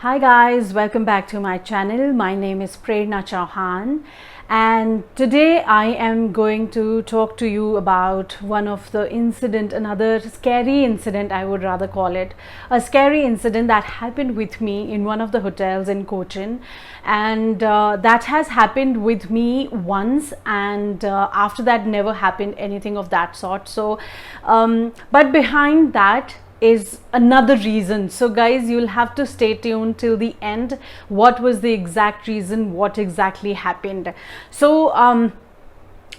Hi guys, welcome back to my channel. My name is Prerna Chauhan, and today I am going to talk to you about one of the incident, another scary incident, I would rather call it a scary incident that happened with me in one of the hotels in Cochin. And that has happened with me once, and after that never happened anything of that sort. But behind that is another reason. So guys, you'll have to stay tuned till the end. What was the exact reason? What exactly happened?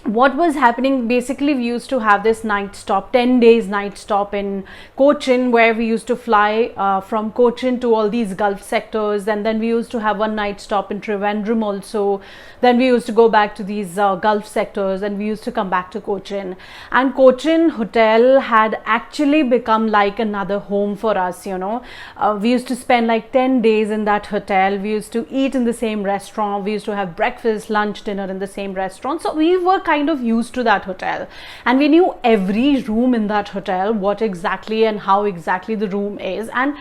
What was happening, basically we used to have this night stop, 10 days night stop in Cochin, where we used to fly from Cochin to all these Gulf sectors, and then we used to have one night stop in Trivandrum also. Then we used to go back to these Gulf sectors, and we used to come back to Cochin. And Cochin hotel had actually become like another home for us, we used to spend like 10 days in that hotel. We used to eat in the same restaurant. We used to have breakfast, lunch, dinner in the same restaurant. So we were kind of used to that hotel, and we knew every room in that hotel, what exactly and how exactly the room is. And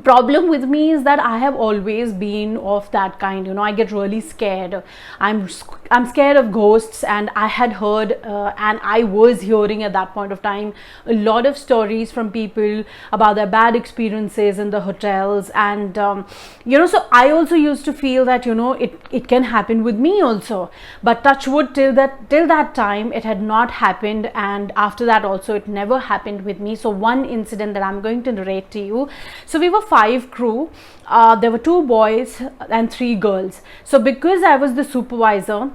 problem with me is that I have always been of that kind, I get really scared. I'm scared of ghosts, and I had heard and I was hearing at that point of time a lot of stories from people about their bad experiences in the hotels. And so I also used to feel that it can happen with me also. But touch wood, till that time it had not happened, and after that also it never happened with me. So one incident that I'm going to narrate to you. So we were 5 crew. There were 2 boys and 3 girls. So because I was the supervisor,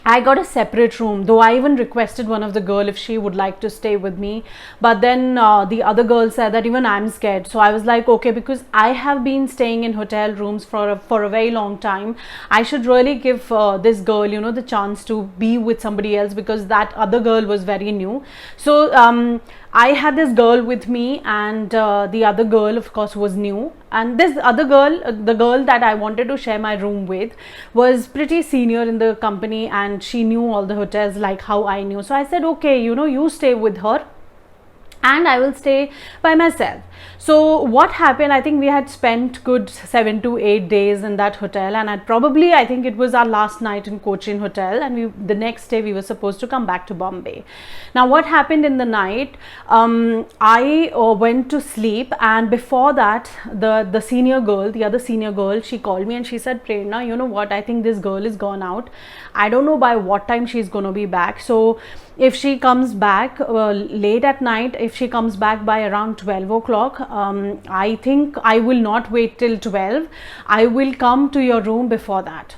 I got a separate room, though I even requested one of the girl if she would like to stay with me. But then the other girl said that even I'm scared. So I was like, okay, because I have been staying in hotel rooms for a very long time, I should really give this girl, the chance to be with somebody else, because that other girl was very new. So I had this girl with me, and the other girl, of course, was new. And this other girl, the girl that I wanted to share my room with, was pretty senior in the company, and she knew all the hotels like how I knew. So I said, okay, you stay with her, and I will stay by myself. So what happened, I think we had spent good 7 to 8 days in that hotel, and I think it was our last night in Cochin hotel, and the next day we were supposed to come back to Bombay. Now what happened in the night, I went to sleep, and before that the other senior girl, she called me and she said, Prerna, you know what, I think this girl is gone out. I don't know by what time she's going to be back. So if she comes back late at night, if she comes back by around 12 o'clock, I think I will not wait till 12. I will come to your room before that.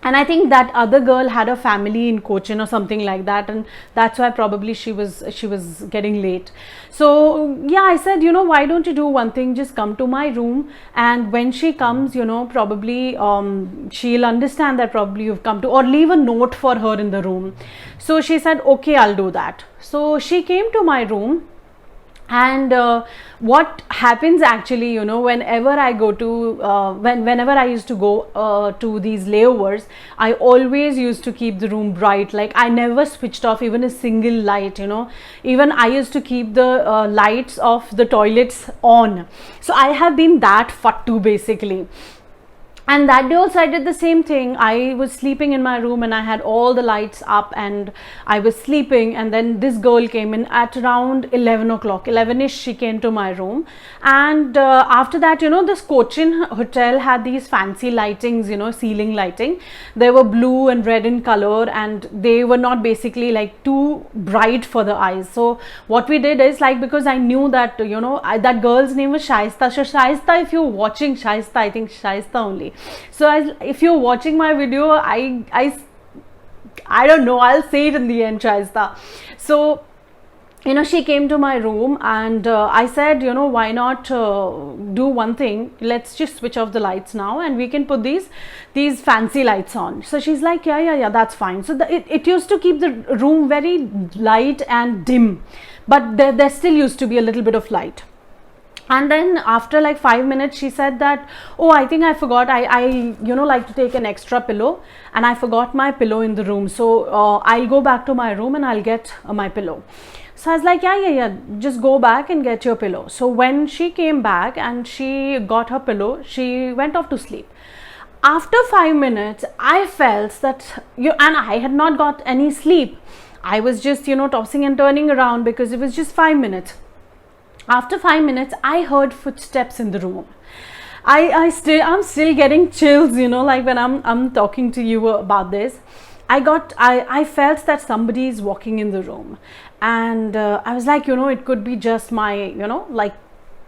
And I think that other girl had a family in Cochin or something like that, and that's why probably she was getting late. So yeah, I said, why don't you do one thing, just come to my room, and when she comes, probably she'll understand that probably you've come to, or leave a note for her in the room. So she said, okay, I'll do that. So she came to my room. And what happens actually, whenever I go to whenever I used to go to these layovers, I always used to keep the room bright. Like I never switched off even a single light. Even I used to keep the lights of the toilets on. So I have been that fattu basically. And that day also I did the same thing. I was sleeping in my room, and I had all the lights up, and I was sleeping. And then this girl came in at around 11 o'clock, 11ish she came to my room. And after that, this Cochin hotel had these fancy lightings, ceiling lighting. They were blue and red in color, and they were not basically like too bright for the eyes. So what we did is, like, because I knew that, that girl's name was Shaista. So Shaista, if you're watching, Shaista, I think Shaista only. So if you're watching my video, I don't know, I'll say it in the end, Shaista. So she came to my room, and I said, why not do one thing, let's just switch off the lights now, and we can put these fancy lights on. So she's like, yeah, that's fine. So it used to keep the room very light and dim, but there still used to be a little bit of light. And then after like 5 minutes, she said that, oh, I think I forgot, I like to take an extra pillow, and I forgot my pillow in the room. So I'll go back to my room and I'll get my pillow. So I was like, yeah, just go back and get your pillow. So when she came back and she got her pillow, she went off to sleep. After 5 minutes, I felt that, and I had not got any sleep. I was just, tossing and turning around because it was just 5 minutes. After 5 minutes, I heard footsteps in the room. I'm still getting chills, like when I'm talking to you about this. I felt that somebody is walking in the room, and I was like, it could be just my, like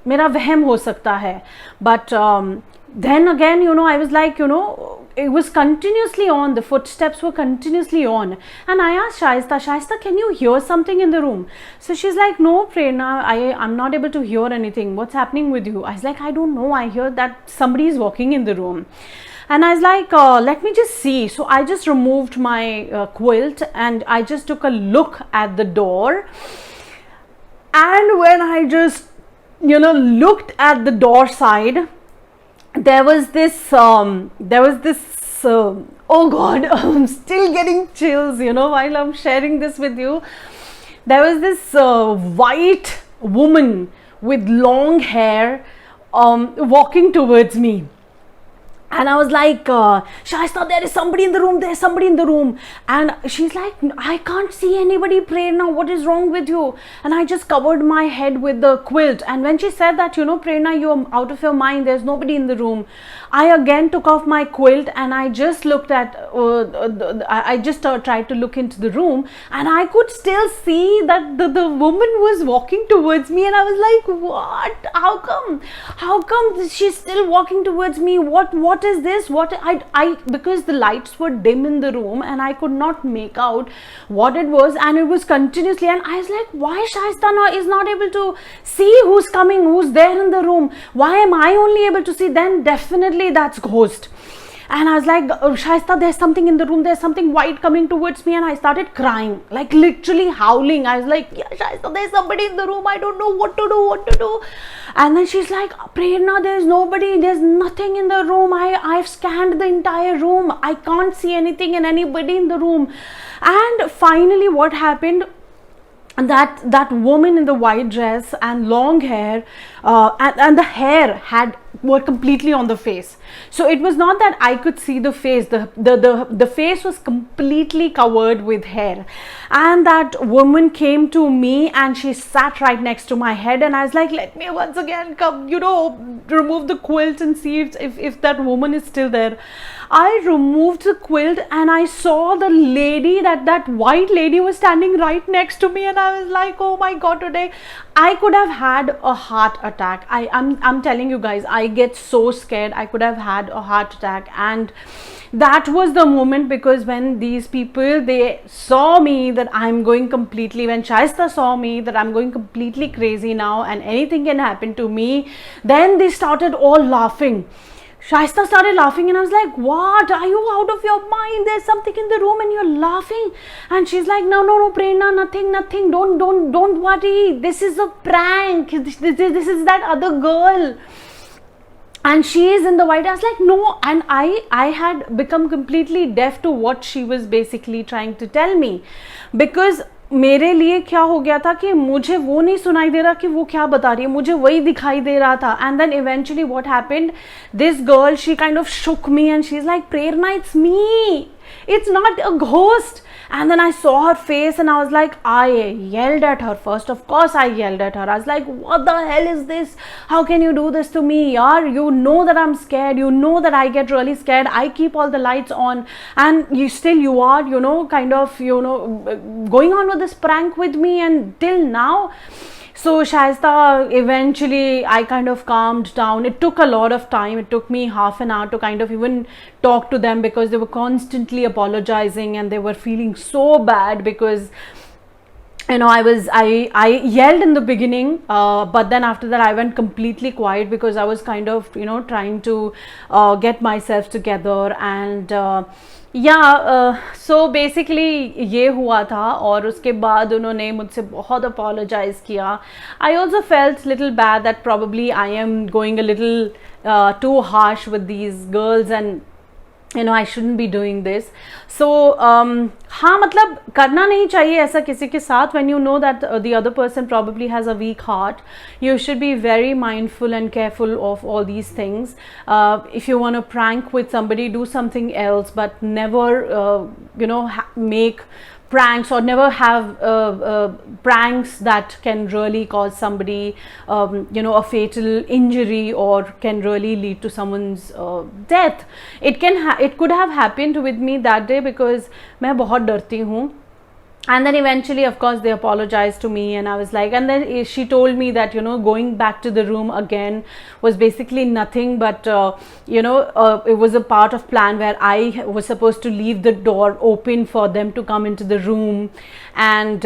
मेरा वहम हो सकता है. But then again, I was like, it was continuously on. The footsteps were continuously on. And I asked Shaista, can you hear something in the room? So she's like, no, Prerna, I'm not able to hear anything. What's happening with you? I was like, I don't know. I hear that somebody is walking in the room. And I was like, let me just see. So I just removed my quilt and I just took a look at the door. And when I just, looked at the door side, there was this, oh God, I'm still getting chills, while I'm sharing this with you. There was this white woman with long hair walking towards me. And I was like, Shaista, there is somebody in the room, there's somebody in the room. And she's like, I can't see anybody, Prerna, what is wrong with you? And I just covered my head with the quilt. And when she said that, Prerna, you're out of your mind, there's nobody in the room, I again took off my quilt and I just looked at, I just tried to look into the room, and I could still see that the woman was walking towards me. And I was like, what? How come she's still walking towards me? What is this? Because the lights were dim in the room and I could not make out what it was, and it was continuously, and I was like, why Shaista is not able to see who's coming, who's there in the room? Why am I only able to see? Then definitely that's ghost. And I was like, Shaista, there's something in the room, there's something white coming towards me. And I started crying, like literally howling. I was like, yeah, Shaista, there's somebody in the room, I don't know what to do. And then she's like, Prerna, there's nobody, there's nothing in the room. I've scanned the entire room, I can't see anything and anybody in the room. And finally what happened, that woman in the white dress and long hair, and the hair were completely on the face. So it was not that I could see the face, the face was completely covered with hair. And that woman came to me and she sat right next to my head, and I was like, let me once again come, remove the quilt and see if that woman is still there. I removed the quilt and I saw the lady, that white lady was standing right next to me, and I was like, oh my God, today I could have had a heart attack. I'm telling you guys, I get so scared. I could have had a heart attack. And that was the moment, because when these people, they saw me that I'm going completely, when Shaista saw me that I'm going completely crazy now and anything can happen to me, then they started all laughing. Shaista started laughing and I was like, what? Are you out of your mind? There's something in the room and you're laughing. And she's like, no, Prerna, nothing. Don't worry. This is a prank. This is that other girl. And she is in the white. I was like, no. And I had become completely deaf to what she was basically trying to tell me. Because मेरे लिए क्या हो गया था कि मुझे वो नहीं सुनाई दे रहा कि वो क्या बता रही है, मुझे वही दिखाई दे रहा था. And then eventually what happened, this girl, she kind of shook me and she's like, Prerna, it's me, it's not a ghost. And then I saw her face and I was like, I yelled at her first. Of course I yelled at her. I was like, what the hell is this? How can you do this to me? Yaar, you know that I'm scared. You know that I get really scared. I keep all the lights on and you are, kind of, going on with this prank with me, and till now. So Shaista, eventually I kind of calmed down. It took a lot of time. It took me half an hour to kind of even talk to them, because they were constantly apologizing and they were feeling so bad because I yelled in the beginning, but then after that I went completely quiet because I was kind of trying to get myself together. And so basically ये हुआ था. और उसके बाद उन्होंने मुझसे बहुत apologize किया. I also felt little bad that probably I am going a little too harsh with these girls, and you know I shouldn't be doing this. So हाँ मतलब करना नहीं चाहिए ऐसा किसी के साथ. When you know that the other person probably has a weak heart, you should be very mindful and careful of all these things. If you want to prank with somebody, do something else, but never you know make pranks, or never have pranks that can really cause somebody you know a fatal injury or can really lead to someone's death. It could have happened with me that day because मैं बहुत डरती हूँ. And then eventually, of course, they apologized to me, and I was like, and then she told me that, you know, going back to the room again was basically nothing but, you know, it was a part of plan where I was supposed to leave the door open for them to come into the room. And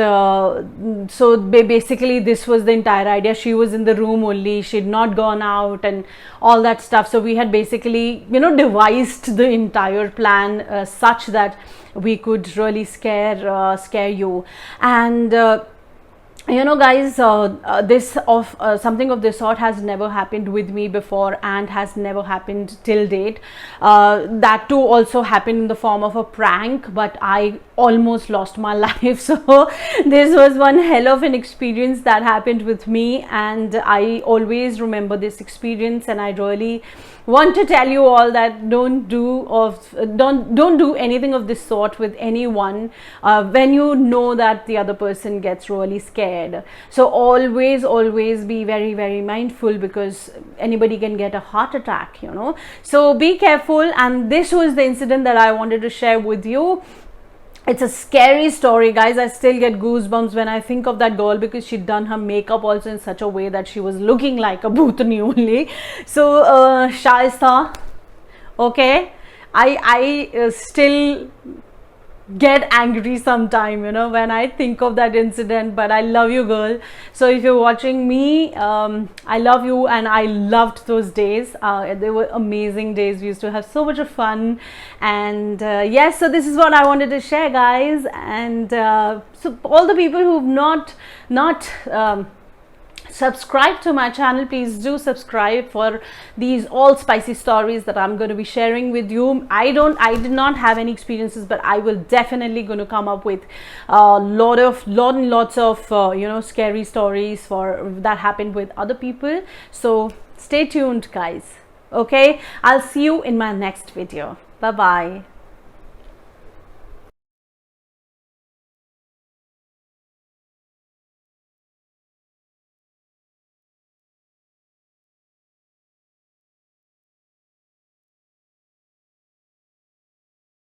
so basically this was the entire idea. She was in the room only, she'd not gone out and all that stuff. So we had basically, you know, devised the entire plan such that we could really scare you. And you know guys, something of this sort has never happened with me before and has never happened till date. That too also happened in the form of a prank, but I almost lost my life. So this was one hell of an experience that happened with me, and I always remember this experience, and I really want to tell you all that don't do anything of this sort with anyone when you know that the other person gets really scared. So always be very mindful, because anybody can get a heart attack, you know. So be careful. And this was the incident that I wanted to share with you. It's a scary story, guys. I still get goosebumps when I think of that girl, because she'd done her makeup also in such a way that she was looking like a bhutani only. So Shaista, okay, I still get angry sometime, you know, when I think of that incident. But I love you, girl. So if you're watching me, I love you, and I loved those days. They were amazing days. We used to have so much of fun. And yes, so this is what I wanted to share, guys. And so all the people who've not subscribe to my channel, please do subscribe for these all spicy stories that I'm going to be sharing with you. I did not have any experiences, but I will definitely going to come up with lots of you know scary stories for that happened with other people. So stay tuned, guys. Okay, I'll see you in my next video. Bye bye.